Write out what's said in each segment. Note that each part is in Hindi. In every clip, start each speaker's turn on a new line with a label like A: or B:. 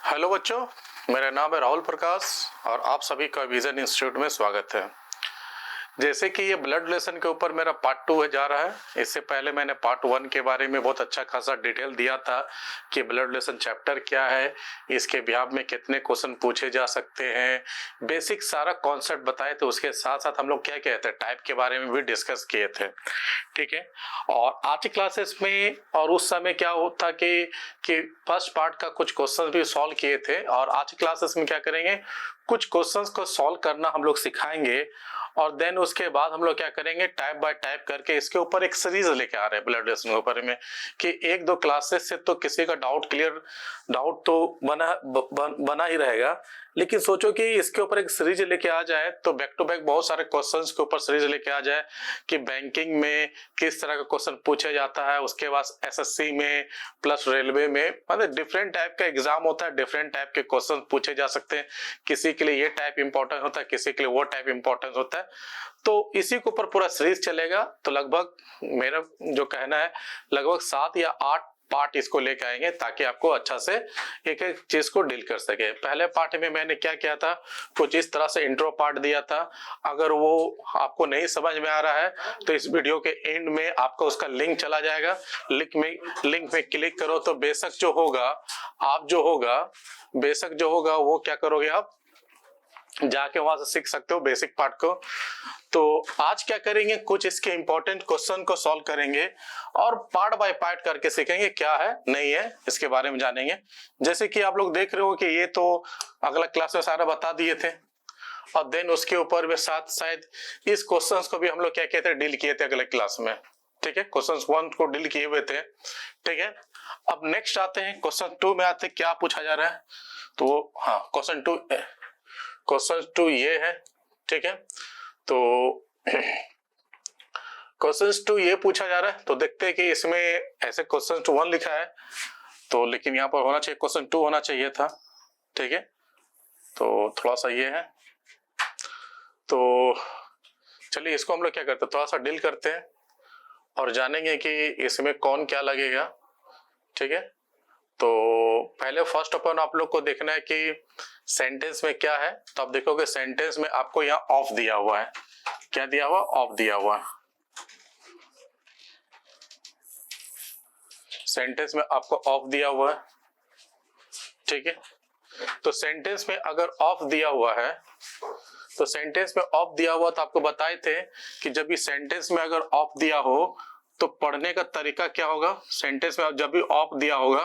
A: हेलो बच्चों, मेरा नाम है राहुल प्रकाश और आप सभी का विजन इंस्टीट्यूट में स्वागत है। जैसे कि ये ब्लड रिलेशन के ऊपर मेरा पार्ट 2 जा रहा है। इससे पहले मैंने पार्ट 1 के बारे में बहुत अच्छा खासा डिटेल दिया था कि ब्लड रिलेशन चैप्टर क्या है, इसके बिहाफ में कितने क्वेश्चन पूछे जा सकते हैं, बेसिक सारा कॉन्सेप्ट बताए थे। उसके साथ साथ हम लोग क्या कहते हैं टाइप के बारे में भी डिस्कस किए थे, ठीक है। और आज की क्लासेस में और उस समय क्या होता कि फर्स्ट पार्ट का कुछ क्वेश्चन भी सॉल्व किए थे, और आज की क्लासेस में क्या करेंगे, कुछ क्वेश्चंस को सॉल्व करना हम लोग सिखाएंगे। और देन उसके बाद हम लोग क्या करेंगे, टाइप बाय टाइप करके इसके ऊपर एक सीरीज लेके आ रहे हैं ब्लड रिलेशन के ऊपर में, कि एक दो क्लासेस से तो किसी का डाउट तो बना ही रहेगा। लेकिन सोचो कि इसके ऊपर एक सीरीज लेके आ जाए तो बैक टू बैक बहुत सारे क्वेश्चंस के ऊपर सीरीज लेके आ जाए कि बैंकिंग में किस तरह का क्वेश्चन पूछा जाता है, उसके बाद एसएससी में प्लस रेलवे में, मतलब डिफरेंट टाइप का एग्जाम होता है, डिफरेंट टाइप के क्वेश्चन पूछे जा सकते हैं। किसी के लिए ये टाइप इंपॉर्टेंट होता है, किसी के लिए वो टाइप इंपॉर्टेंट होता है। तो इसी के ऊपर पूरा सीरीज चलेगा। तो लगभग मेरा जो कहना है लगभग 7 या 8 पार्ट इसको लेके आएंगे ताकि आपको अच्छा से एक एक चीज को डील कर सके। पहले पार्ट में मैंने क्या किया था, कुछ इस तरह से इंट्रो पार्ट दिया था। अगर वो आपको नहीं समझ में आ रहा है तो इस वीडियो के एंड में आपका उसका लिंक चला जाएगा। लिंक में क्लिक करो तो बेशक जो होगा वो क्या करोगे, आप जाके वहां से सीख सकते हो बेसिक पार्ट को। तो आज क्या करेंगे, कुछ इसके इंपॉर्टेंट क्वेश्चन को सॉल्व करेंगे और पार्ट बाय पार्ट करके सीखेंगे क्या है नहीं है इसके बारे में जानेंगे। जैसे कि आप लोग देख रहे हो कि ये तो अगला क्लास में सारा बता दिए थे, और देन उसके ऊपर में साथ शायद इस क्वेश्चंस को भी हम लोग क्या कहते हैं डील किए थे अगले क्लास में, ठीक है। क्वेश्चन 1 को डील किए हुए थे, ठीक है। अब नेक्स्ट आते हैं क्वेश्चन 2 में आते हैं, क्या पूछा जा रहा है। तो हाँ, क्वेश्चन 2 ये है, ठीक है। तो क्वेश्चन 2 ये पूछा जा रहा है। तो देखते हैं कि इसमें ऐसे क्वेश्चन 1 लिखा है, तो लेकिन यहाँ पर होना चाहिए क्वेश्चन 2 होना चाहिए था, ठीक है। तो थोड़ा सा ये है, तो चलिए इसको हम लोग क्या करते हैं, थोड़ा सा डील करते हैं और जानेंगे कि इसमें कौन क्या लगेगा, ठीक है। तो पहले फर्स्ट अपन आप लोग को देखना है कि सेंटेंस में क्या है। तो आप देखोगे सेंटेंस में आपको यहाँ ऑफ दिया हुआ है। क्या दिया हुआ, ऑफ दिया हुआ है। सेंटेंस में आपको ऑफ दिया हुआ है, ठीक है। तो सेंटेंस में अगर ऑफ दिया हुआ है, तो सेंटेंस में ऑफ दिया हुआ तो आपको बताए थे कि जब भी सेंटेंस में अगर ऑफ दिया हो तो पढ़ने का तरीका क्या होगा। सेंटेंस में जब भी ऑफ दिया होगा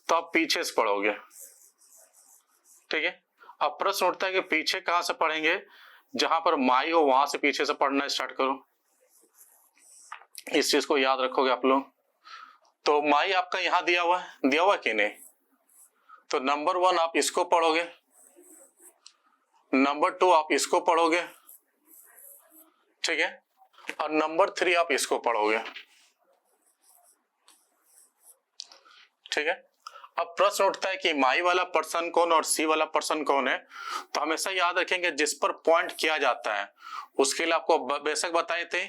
A: तो आप पीछे से पढ़ोगे, ठीक है। अब प्रश्न उठता है कि पीछे कहां से पढ़ेंगे, जहां पर माई हो वहां से पीछे से पढ़ना स्टार्ट करो। इस चीज को याद रखोगे आप लोग। तो माई आपका यहां दिया हुआ है कि नहीं, तो नंबर 1 आप इसको पढ़ोगे, नंबर 2 आप इसको पढ़ोगे, ठीक है, और नंबर 3 आप इसको पढ़ोगे, ठीक है। अब प्रश्न उठता है कि माई वाला पर्सन कौन और सी वाला पर्सन कौन है। तो हमेशा याद रखेंगे जिस पर पॉइंट किया जाता है उसके लिए आपको बेशक बताए थे,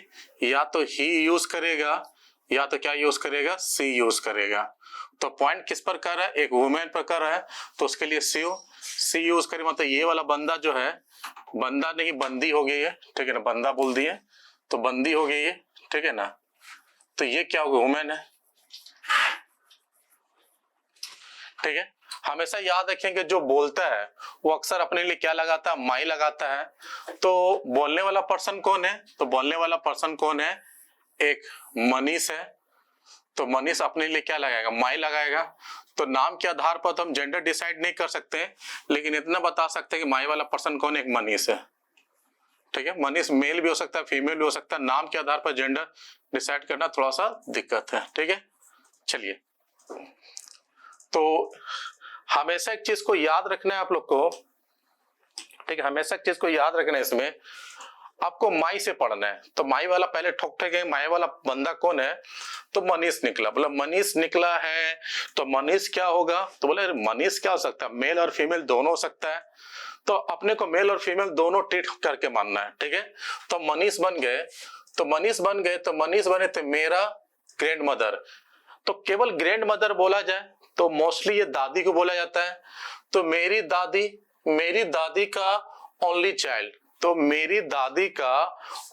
A: या तो ही यूज करेगा या तो क्या यूज करेगा, सी यूज करेगा। तो पॉइंट किस पर कर रहा है, एक वुमेन पर कर रहा है, तो उसके लिए सी यूज करे। मतलब ये वाला बंदा जो है, बंदा नहीं बंदी हो गई है, ठीक है ना, बंदा बोल दिए तो बंदी हो गई है, ठीक है ना। तो ये क्या होगा, वुमेन है, ठीक है। हमेशा याद रखेंगे जो बोलता है वो अक्सर अपने लिए क्या लगाता है, माई लगाता है। तो बोलने वाला पर्सन कौन है, तो बोलने वाला पर्सन कौन है, एक मनीष है। तो मनीष अपने लिए क्या लगाएगा, माई लगाएगा। तो नाम के आधार पर तो हम जेंडर डिसाइड नहीं कर सकते, लेकिन इतना बता सकते हैं कि माई वाला पर्सन कौन है, एक मनीष है, ठीक है। मनीष मेल भी हो सकता है, फीमेल भी हो सकता है। नाम के आधार पर जेंडर डिसाइड करना थोड़ा सा दिक्कत है, ठीक है। चलिए, तो हमेशा एक चीज को याद रखना है आप लोग को, ठीक है। हमेशा एक चीज को याद रखना है, इसमें आपको माई से पढ़ना है। तो माई वाला पहले ठोक गए, माई वाला बंदा कौन है, तो मनीष निकला। बोला मनीष निकला है, तो मनीष क्या होगा, तो बोले मनीष क्या हो सकता है, मेल और फीमेल दोनों हो सकता है। तो अपने को मेल और फीमेल दोनों ट्रीट करके मानना है, ठीक है। तो मनीष बन गए, तो मनीष बने थे मेरा ग्रैंड मदर। तो केवल ग्रैंड मदर बोला जाए तो मोस्टली ये दादी को बोला जाता है। तो मेरी दादी का ओनली चाइल्ड, तो मेरी दादी का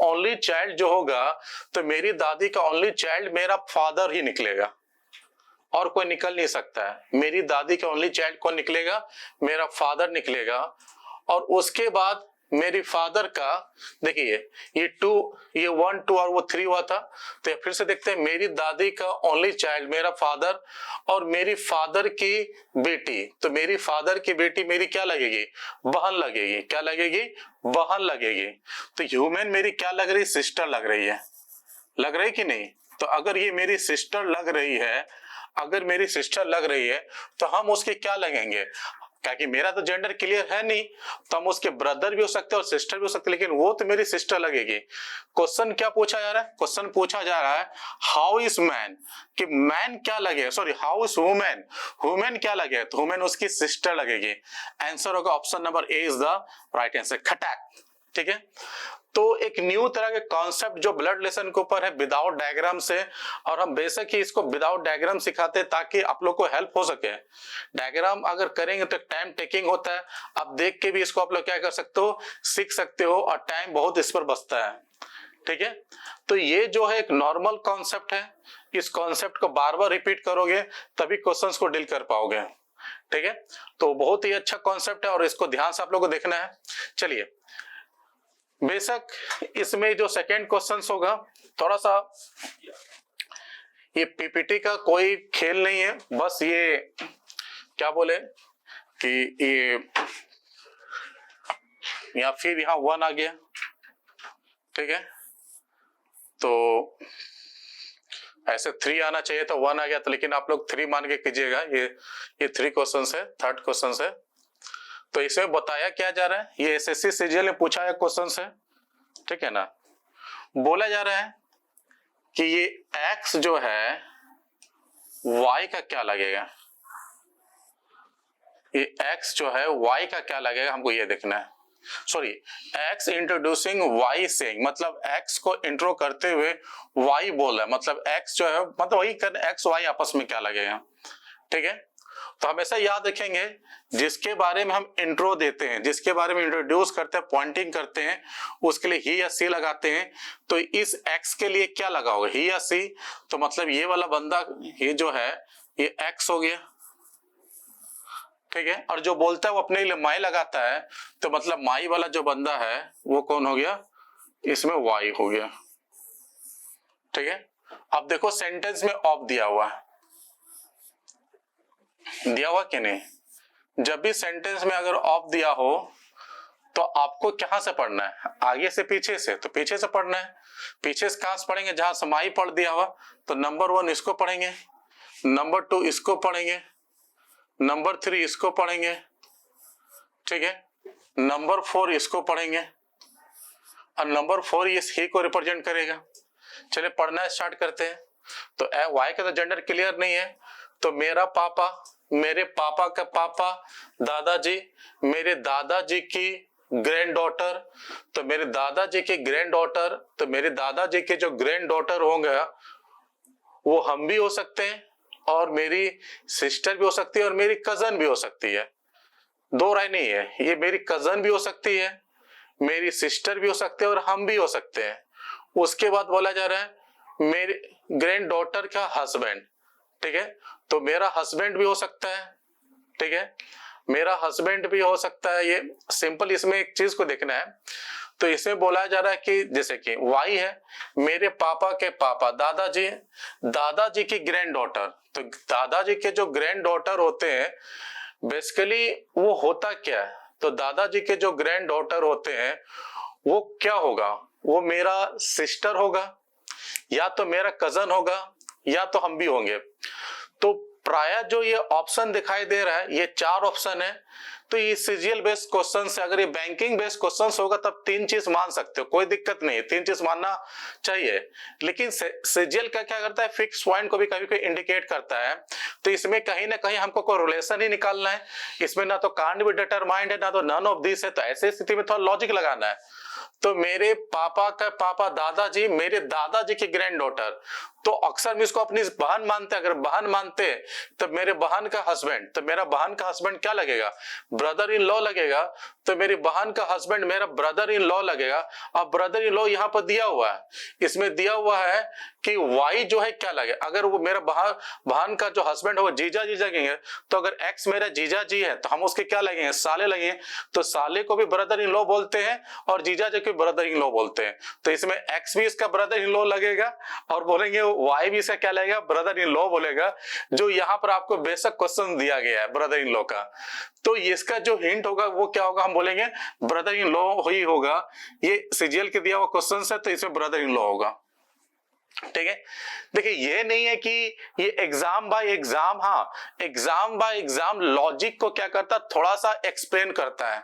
A: ओनली चाइल्ड जो होगा, तो मेरी दादी का ओनली चाइल्ड मेरा फादर ही निकलेगा, और कोई निकल नहीं सकता है। मेरी दादी का ओनली चाइल्ड कौन निकलेगा? मेरा फादर निकलेगा। और उसके बाद मेरी फादर का, देखिए ये 2, ये 1 2 और वो 3 हुआ था, तो फिर से देखते हैं, मेरी दादी का ओनली चाइल्ड मेरा फादर, और मेरी फादर की बेटी, तो मेरी फादर की बेटी मेरी क्या लगेगी? बहन लगेगी। क्या लगेगी? बहन लगेगी। तो ह्यूमन मेरी क्या लग रही? सिस्टर लग रही है। लग रही कि नहीं? तो अगर ये मेरी सिस्टर लग रही है, अगर मेरी सिस्टर लग रही है, तो हम उसके क्या लगेंगे? क्योंकि मेरा तो जेंडर क्लियर है नहीं, तो हम उसके ब्रदर भी हो सकते हैं और सिस्टर भी हो सकते हैं, लेकिन वो तो मेरी सिस्टर लगेगी। क्वेश्चन क्या पूछा जा रहा है? क्वेश्चन पूछा जा रहा है हाउ इज मैन, कि मैन क्या लगे, sorry how is women, women क्या लगे? तो वुमेन उसकी सिस्टर लगेगी। आंसर होगा option number A is the right answer, खटाक। ठीक है, तो एक न्यू तरह के कॉन्सेप्ट जो ब्लड रिलेशन के ऊपर है विदाउट डायग्राम से, और हम बेशक ही इसको विदाउट डायग्राम सिखाते हैं ताकि आप लोग को हेल्प हो सके। डायग्राम अगर करेंगे तो टाइम टेकिंग होता है, आप देख के भी इसको आप लोग क्या कर सकते हो, सीख सकते हो, और टाइम बहुत इस पर बचता है। ठीक है, तो ये जो है एक नॉर्मल कॉन्सेप्ट है, इस कॉन्सेप्ट को बार बार रिपीट करोगे तभी क्वेश्चंस को डील कर पाओगे। ठीक है, तो बहुत ही अच्छा कॉन्सेप्ट है और इसको ध्यान से आप लोग को देखना है। चलिए, बेशक इसमें जो सेकेंड क्वेश्चन होगा, थोड़ा सा ये पीपीटी का कोई खेल नहीं है, बस ये क्या बोले कि ये या फिर यहाँ 1 आ गया। ठीक है, तो ऐसे 3 आना चाहिए था, 1 आ गया, तो लेकिन आप लोग 3 मान के कीजिएगा। ये 3 क्वेश्चन है, थर्ड क्वेश्चन है। तो इसमें बताया क्या जा रहा है, ये एसएससी सीजीएल में पूछा है क्वेश्चन है। ठीक है ना, बोला जा रहा है कि ये x जो है y का क्या लगेगा, ये x जो है y का क्या लगेगा, हमको ये देखना है। Sorry, x introducing y saying, मतलब x को इंट्रो करते हुए y बोल रहा है, मतलब x जो है, मतलब वही कर x y आपस में क्या लगेगा। ठीक है, तो हमेशा याद रखेंगे जिसके बारे में हम इंट्रो देते हैं, जिसके बारे में इंट्रोड्यूस करते हैं, पॉइंटिंग करते हैं, उसके लिए ही या सी लगाते हैं। तो इस एक्स के लिए क्या लगा होगा, ही या सी, तो मतलब ये वाला बंदा, ये जो है ये एक्स हो गया। ठीक है, और जो बोलता है वो अपने लिए माई लगाता है, तो मतलब माई वाला जो बंदा है वो कौन हो गया, इसमें वाई हो गया। ठीक है, अब देखो सेंटेंस में ऑफ दिया हुआ है, दिया हुआ कि नहीं? जब भी सेंटेंस में अगर ऑफ दिया हो तो आपको कहां से पढ़ना है, आगे से पीछे से? तो पीछे से पढ़ना है। पीछे से कहां से पढ़ेंगे, जहां समाई पढ़ दिया हुआ, तो नंबर 1 इसको पढ़ेंगे, नंबर 2 इसको पढ़ेंगे, नंबर 3 इसको पढ़ेंगे। ठीक है, नंबर 4 इसको पढ़ेंगे, और नंबर 4 इस ही को रिप्रेजेंट करेगा। चलिए पढ़ना स्टार्ट करते हैं। तो वाई का तो जेंडर क्लियर नहीं है, तो मेरा पापा, मेरे पापा का पापा, दादाजी, मेरे दादाजी की ग्रैंड डॉटर, तो मेरे दादाजी की ग्रैंड डॉटर, तो मेरे दादाजी के जो ग्रैंड डॉटर होंगे वो हम भी हो सकते हैं, और मेरी सिस्टर भी हो सकती है, और मेरी कजन भी हो सकती है। दो राय नहीं है, ये मेरी कजन भी हो सकती है, मेरी सिस्टर भी हो सकते हैं, और हम भी हो सकते हैं। उसके बाद बोला जा रहा है मेरे ग्रैंड डॉटर का हस्बैंड। ठीक है, तो मेरा हस्बैंड भी हो सकता है। ठीक है, मेरा हस्बैंड भी हो सकता है। ये सिंपल, इसमें एक चीज को देखना है। तो इसमें बोला जा रहा है कि जैसे कि वाई है, मेरे पापा के पापा, दादाजी, दादाजी की ग्रैंड डॉटर, तो दादाजी के जो ग्रैंड डॉटर होते हैं बेसिकली वो होता क्या है, तो दादाजी के जो ग्रैंड डॉटर होते हैं वो क्या होगा, वो मेरा सिस्टर होगा, या तो मेरा कजन होगा, या तो हम भी होंगे। तो प्राय जो ये ऑप्शन दिखाई दे रहा है, ये 4 ऑप्शन है। तो ये सीजीएल बेस्ड क्वेश्चन से, अगर ये बैंकिंग बेस्ड क्वेश्चन होगा तब 3 चीज मान सकते हो, कोई दिक्कत नहीं है, 3 चीज मानना चाहिए। लेकिन सीजीएल का क्या करता है, फिक्स पॉइंट को भी कभी कभी इंडिकेट करता है। तो इसमें कहीं ना कहीं हमको कोई रिलेशन ही निकालना है, इसमें ना तो कांड भी डिटरमाइंड है, ना तो नन ऑफ दिस है। तो ऐसी स्थिति में थोड़ा लॉजिक लगाना है। तो मेरे पापा का पापा दादाजी, मेरे दादाजी की ग्रैंड डॉटर, तो अक्सर हम इसको अपनी बहन मानते हैं। अगर बहन मानते हैं तो मेरे बहन का हस्बैंड, तो मेरा बहन का हस्बैंड क्या लगेगा? ब्रदर इन लॉ लगेगा। तो मेरी बहन का हस्बैंड मेरा ब्रदर इन लॉ लगेगा। अब ब्रदर इन लॉ यहाँ पर दिया हुआ है, इसमें दिया हुआ है कि वाई जो है क्या लगे। अगर वो मेरा बहन का जो हस्बैंड है वो जीजा जी लगेंगे, तो अगर एक्स मेरा जीजा जी है तो हम उसके क्या लगेंगे? साले लगेंगे। तो साले को भी ब्रदर इन लॉ बोलते हैं और जीजा जी को ब्रदर इन लॉ बोलते हैं। तो इसमें एक्स भी इसका ब्रदर इन लॉ लगेगा और बोलेंगे वाई भी इसका क्या लगेगा? ब्रदर इन लॉ बोलेगा, जो यहाँ पर आपको बेसिक क्वेश्चन दिया गया है ब्रदर इन लॉ का। तो इसका जो हिंट होगा वो क्या होगा? हम बोलेंगे ब्रदर इन लॉ ही होगा। ये सीजीएल के दिया हुआ क्वेश्चन है तो इसमें ब्रदर इन लॉ होगा। ठीक है, देखिए ये नहीं है कि ये एग्जाम बाय एग्जाम, हाँ एग्जाम बाय एग्जाम लॉजिक को क्या करता है? थोड़ा सा एक्सप्लेन करता है।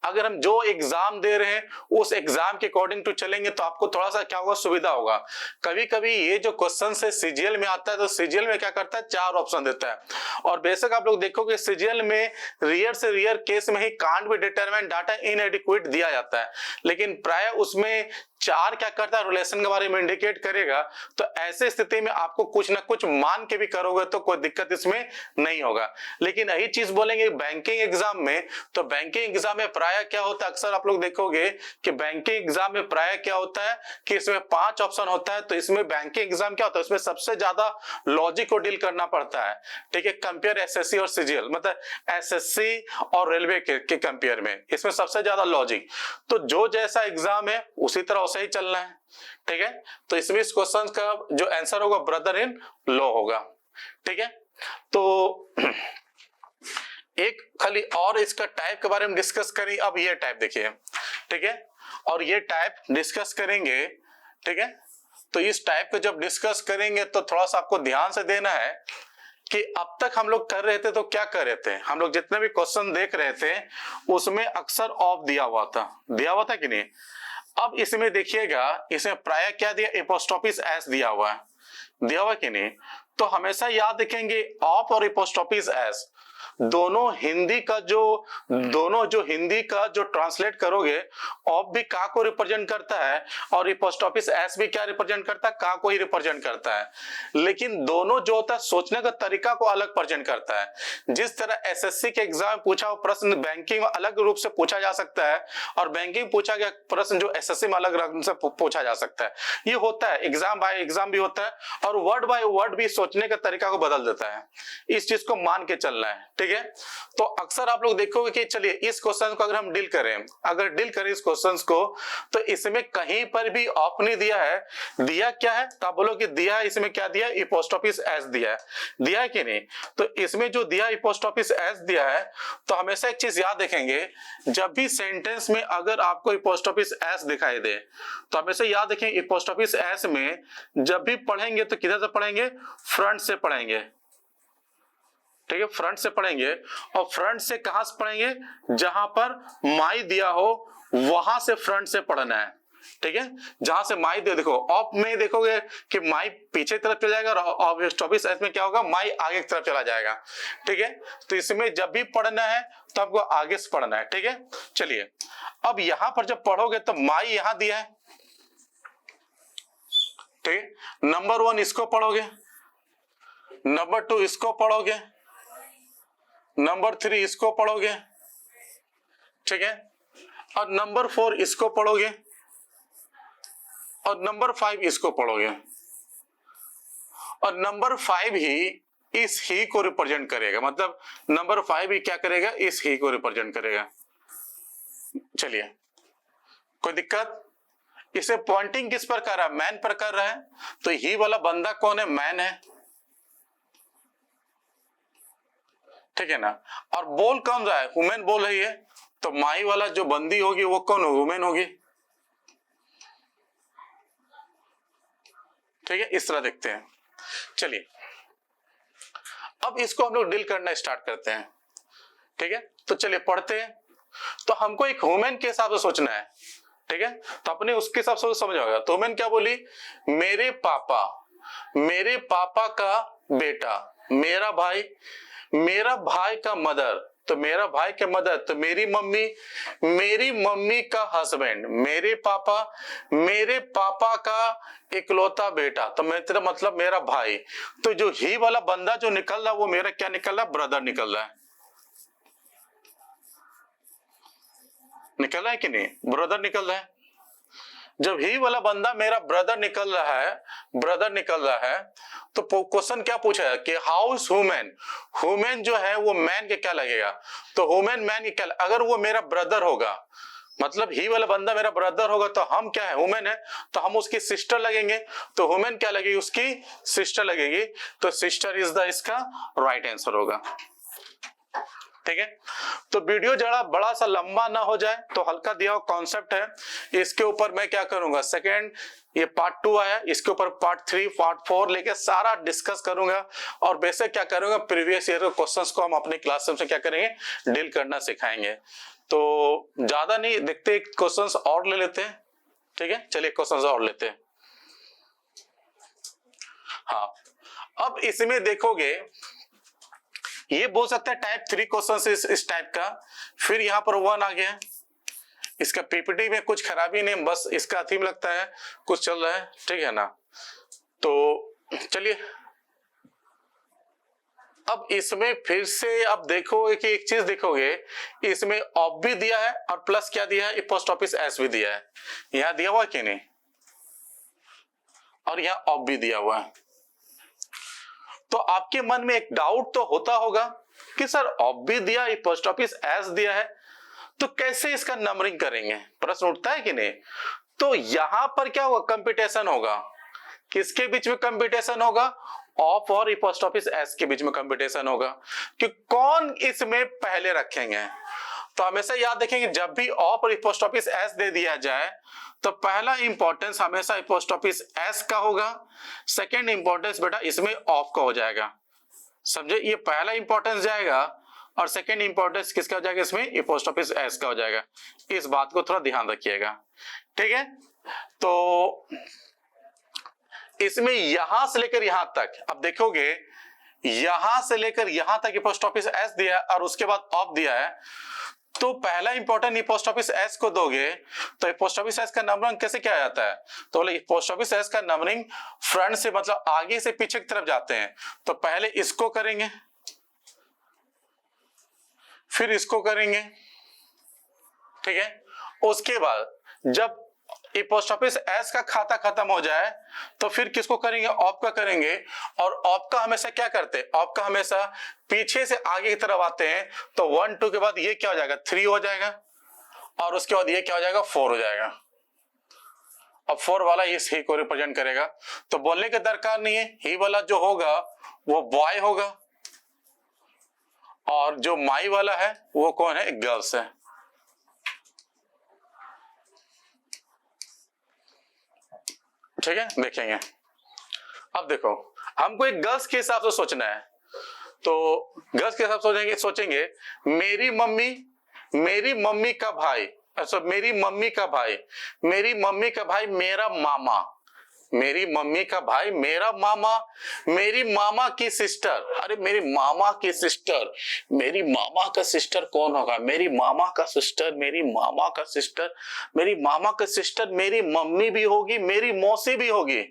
A: अगर हम जो एग्जाम दे रहे हैं उस एग्जाम के अकॉर्डिंग टू चलेंगे तो आपको थोड़ा सा क्या होगा? सुविधा होगा। कभी कभी ये जो क्वेश्चन है सीजीएल में आता है तो सीजीएल में क्या करता है? 4 ऑप्शन देता है। और बेशक आप लोग देखोगे सीजीएल में रेयर से रेयर केस में he can't be determine data इनएडिक्वेट दिया जाता है, लेकिन प्राय उसमें 4 क्या करता है? रिलेशन के बारे में इंडिकेट करेगा। तो ऐसे स्थिति में आपको कुछ ना कुछ मान के भी करोगे तो कोई दिक्कत इसमें नहीं होगा। लेकिन यही चीज बोलेंगे बैंकिंग एग्जाम में, तो बैंकिंग एग्जाम में प्राय क्या होता है? अक्सर आप लोग देखोगे कि बैंकिंग एग्जाम में प्राय क्या होता है कि इसमें 5 ऑप्शन होता है। तो इसमें बैंकिंग एग्जाम क्या होता है? उसमें सबसे ज्यादा लॉजिक को डील करना पड़ता है। ठीक है, कंपेयर एसएससी और सीजीएल, मतलब एसएससी और रेलवे के कंपेयर में इसमें सबसे ज्यादा लॉजिक। तो जो जैसा एग्जाम है उसी तरह उसे ही चलना है। ठीक है, तो इसमें इस क्वेश्चन का जो आंसर होगा ब्रदर इन लॉ होगा। ठीक है, तो एक खाली और इसका टाइप के बारे में डिस्कस करें। अब ये टाइप देखिए, ठीक है, और ये टाइप डिस्कस करेंगे। ठीक है, तो इस टाइप को जब डिस्कस करेंगे तो थोड़ा सा आपको ध्यान से देना है कि अब तक हम लोग कर रहे थे तो क्या कर रहे थे? हम लोग जितने भी क्वेश्चन देख रहे थे उसमें अक्सर ऑफ दिया हुआ था कि नहीं? अब इसमें देखिएगा, इसमें प्राय क्या दिया? एपोस्ट्रोफिस एस दिया हुआ है, दिया हुआ कि नहीं? तो हमेशा याद रखेंगे ऑफ और एपोस्ट्रोफिस एस दोनों हिंदी का जो ट्रांसलेट करोगे, ऑफ भी का को रिप्रेजेंट करता है और एपोस्ट्रोफिस एस भी क्या रिप्रेजेंट करता है? का को ही रिप्रेजेंट करता है। लेकिन दोनों जो होता है सोचने का तरीका को अलग प्रेजेंट करता है। जिस तरह एसएससी के एग्जाम पूछा हुआ प्रश्न बैंकिंग में अलग रूप से पूछा जा सकता है और बैंकिंग पूछा गया प्रश्न जो एसएससी में अलग रूप से पूछा जा सकता है। ये होता है, एग्जाम बाय एग्जाम भी होता है और वर्ड बाय वर्ड भी सोचने का तरीका को बदल देता है। इस चीज को मान के चलना है। ठीक है, तो अक्सर आप लोग देखोगे कि चलिए इस क्वेश्चन को अगर हम डील करें इस क्वेश्चन को, तो इसमें कहीं पर भी ऑफ नहीं दिया है। दिया क्या है? तो आप बोलो कि दिया है, इसमें क्या दिया? एपोस्ट्रोफिस एस दिया है कि नहीं? तो इसमें जो दिया एपोस्ट्रोफिस एस दिया है, तो हमेशा एक चीज याद रखेंगे, जब भी सेंटेंस में अगर आपको एपोस्ट्रोफिस एस दिखाई दे तो हमेशा याद रखें एपोस्ट्रोफिस एस में जब भी पढ़ेंगे तो किधर से पढ़ेंगे? फ्रंट से पढ़ेंगे। ठीक है, फ्रंट से पढ़ेंगे और फ्रंट से कहां से पढ़ेंगे? जहां पर माई दिया हो वहां से फ्रंट से पढ़ना है। ठीक है, जहां से माई दे, देखो ऑफ में देखोगे कि माई पीछे तरफ चला जाएगा और एपोस्ट्रोफिस एस में क्या होगा? माई आगे की तरफ चला जाएगा। ठीक है, तो इसमें जब भी पढ़ना है तो आपको आगे से पढ़ना है। ठीक है, चलिए अब यहां पर जब पढ़ोगे तो माई यहां दिया है। ठीक है, नंबर 1 इसको पढ़ोगे, नंबर 2 इसको पढ़ोगे, नंबर 3 इसको पढ़ोगे। ठीक है, और नंबर 4 इसको पढ़ोगे और नंबर 5 इसको पढ़ोगे और नंबर 5 ही इस ही को रिप्रेजेंट करेगा। मतलब नंबर 5 ही क्या करेगा? इस ही को रिप्रेजेंट करेगा। चलिए, कोई दिक्कत? इसे पॉइंटिंग किस पर कर रहा है? मैन पर कर रहा है। तो ही वाला बंदा कौन है? मैन है। ठीक है ना? और बोल कौन रहा है? वुमेन बोल रही है। तो माई वाला जो बंदी होगी वो कौन होगी? वुमेन होगी। ठीक है, इस तरह देखते हैं। चलिए अब इसको हम लोग डील करना स्टार्ट करते हैं। ठीक है, तो चलिए पढ़ते हैं। तो हमको एक वुमेन के हिसाब से सोचना है। ठीक है, तो अपने उसके हिसाब से समझ आएगा। तो वुमेन क्या बोली? मेरे पापा का बेटा, मेरा भाई का मदर, तो मेरा भाई के मदर, तो मेरी मम्मी का हस्बैंड, मेरे पापा का इकलौता बेटा, तो मेरा मतलब मेरा भाई। तो जो ही वाला बंदा जो निकल रहा वो मेरा क्या निकल रहा, ब्रदर निकल रहा है। निकल रहा है कि नहीं, ब्रदर निकल रहा है। जब ही वाला बंदा मेरा ब्रदर निकल रहा है, तो क्वेश्चन क्या पूछा है कि हाउ इज ह्यूमन जो है वो मैन के क्या लगेगा, तो ह्यूमन मैन के क्या, अगर वो मेरा ब्रदर होगा, मतलब ही वाला बंदा मेरा ब्रदर होगा, तो हम क्या है, ह्यूमन है, तो हम उसकी सिस्टर लगेंगे, तो ह्यूमन क्या लगेगी, उसकी सिस्टर लगेगी, तो सिस्टर इज द इसका राइट आंसर होगा। ठीक है, तो वीडियो जरा बड़ा सा लंबा ना हो जाए, तो हल्का दिया हुआ कॉन्सेप्ट है, इसके ऊपर मैं क्या करूंगा, सेकेंड ये पार्ट 2 आया, इसके ऊपर पार्ट 3 पार्ट 4 लेके सारा डिस्कस करूंगा, और बेसिक क्या करूंगा, प्रीवियस ईयर के क्वेश्चंस को हम अपने क्लासरूम से क्या करेंगे, डील करना सिखाएंगे। तो ज्यादा नहीं देखते, क्वेश्चंस और ले लेते हैं। ठीक है, चलिए क्वेश्चंस और लेते हैं। हाँ, अब इसमें देखोगे ये बोल सकता है टाइप 3 क्वेश्चन इस टाइप का, फिर यहां पर 1 आ गया, इसका पीपीटी में कुछ खराबी नहीं, बस इसका थीम लगता है कुछ चल रहा है, ठीक है ना। तो चलिए अब इसमें फिर से अब देखोगे कि एक चीज देखोगे, इसमें ऑफ भी दिया है और प्लस क्या दिया है, पोस्ट ऑफिस एस भी दिया है, यहां दिया हुआ कि नहीं, और यहां ऑफ भी दिया हुआ है। तो आपके मन में एक डाउट तो होता होगा कि सर ऑफ भी दिया, पोस्ट ऑफिस एस दिया है, तो कैसे इसका नंबरिंग करेंगे, प्रश्न उठता है कि नहीं। तो यहां पर क्या होगा, कंपटीशन होगा, किसके बीच में कंपटीशन होगा, ऑफ और पोस्ट ऑफिस एस के बीच में कंपटीशन होगा कि कौन इसमें पहले रखेंगे। तो हमेशा याद रखेंगे, जब भी ऑफ और पोस्ट ऑफिस एस दे दिया जाए तो पहला इंपॉर्टेंस हमेशा पोस्ट ऑफिस एस का होगा, सेकेंड इंपॉर्टेंस बेटा इसमें ऑफ का हो जाएगा। समझे, ये पहला इंपॉर्टेंस जाएगा और सेकेंड इंपॉर्टेंस किसका हो जाएगा, इसमें पोस्ट ऑफिस एस का हो जाएगा। इस बात को थोड़ा ध्यान रखिएगा, ठीक है। तो इसमें यहां से लेकर यहां तक, अब देखोगे यहां से लेकर यहां तक पोस्ट ऑफिस एस दिया और उसके बाद ऑफ दिया है, तो पहला इंपॉर्टेंट पोस्ट ऑफिस एस को दोगे तो पोस्ट ऑफिस एस का नंबरिंग कैसे क्या जाता है, तो बोले पोस्ट ऑफिस एस का नंबरिंग फ्रंट से मतलब आगे से पीछे की तरफ जाते हैं। तो पहले इसको करेंगे, फिर इसको करेंगे, ठीक है। उसके बाद जब ये पोस्ट ऑफिस एस का खाता खत्म हो जाए तो फिर किसको करेंगे, ऑफ का करेंगे, और ऑफ का हमेशा क्या करते हैं, ऑफ का हमेशा पीछे से आगे की तरफ आते हैं। तो 1 2 के बाद ये क्या हो जाएगा, 3 हो जाएगा, और उसके बाद ये क्या हो जाएगा, 4 हो जाएगा। अब 4 वाला इस ही को रिप्रेजेंट करेगा, तो बोलने की दरकार नहीं है, ही वाला जो होगा वो बॉय होगा, और जो माई वाला है वो कौन है, गर्ल्स है। ठीक है, देखेंगे। अब देखो हमको एक गर्ल्स के हिसाब से सोचना है, तो गर्ल्स के हिसाब से सोचेंगे मेरी मम्मी का भाई, अच्छा मेरी मम्मी का भाई मेरा मामा, मेरी मम्मी का भाई मेरा मामा, मेरी मामा की सिस्टर, अरे मेरी मामा की सिस्टर, मेरी मामा का सिस्टर कौन होगा, मेरी मामा का सिस्टर, मेरी मामा का सिस्टर, मेरी मामा का सिस्टर मेरी मम्मी भी होगी, मेरी मौसी भी होगी।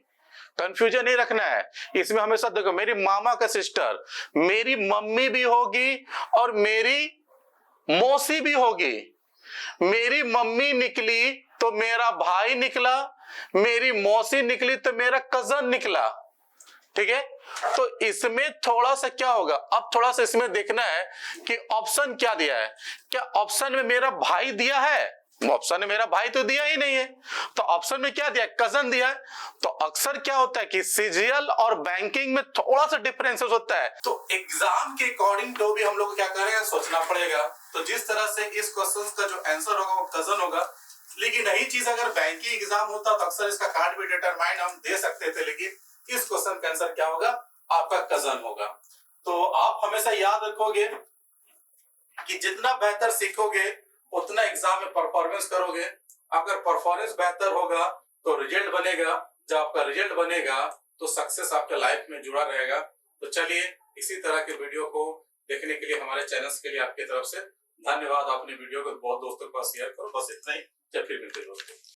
A: कंफ्यूजन नहीं रखना है इसमें, हमेशा देखो मेरी मामा का सिस्टर, मेरी मम्मी भी होगी और मेरी मौसी भी होगी। मेरी मम्मी निकली तो मेरा भाई निकला, मेरी मौसी निकली तो मेरा कजन निकला, ठीक है। तो इसमें थोड़ा सा क्या होगा, अब थोड़ा सा इसमें देखना है कि ऑप्शन क्या दिया है, क्या ऑप्शन में मेरा भाई दिया है, ऑप्शन में मेरा भाई तो दिया ही नहीं है, तो ऑप्शन में क्या दिया, कजन दिया है। तो अक्सर क्या होता है कि सीजीएल और बैंकिंग में थोड़ा सा डिफरेंसेस होता है, तो एग्जाम के अकॉर्डिंग तो भी हम लोग क्या करेंगे, सोचना पड़ेगा। तो जिस तरह से इस क्वेश्चन का जो आंसर होगा वो कजन होगा, लेकिन यही चीज अगर बैंकिंग एग्जाम होता तो अक्सर इसका कार्ड भी डिटरमाइन हम दे सकते थे, लेकिन इस क्वेश्चन का आंसर क्या होगा, आपका कजन होगा। तो आप हमेशा याद रखोगे कि जितना बेहतर सीखोगे उतना एग्जाम में परफॉर्मेंस करोगे। अगर परफॉर्मेंस बेहतर होगा तो रिजल्ट बनेगा, जब आपका रिजल्ट बनेगा तो सक्सेस आपके लाइफ में जुड़ा रहेगा। तो चलिए इसी तरह के वीडियो को देखने के लिए, हमारे चैनल्स के लिए आपकी तरफ से धन्यवाद। अपने वीडियो को बहुत दोस्तों के पास शेयर करो। बस इतना ही। जय फिर मिलते हैं दोस्तों।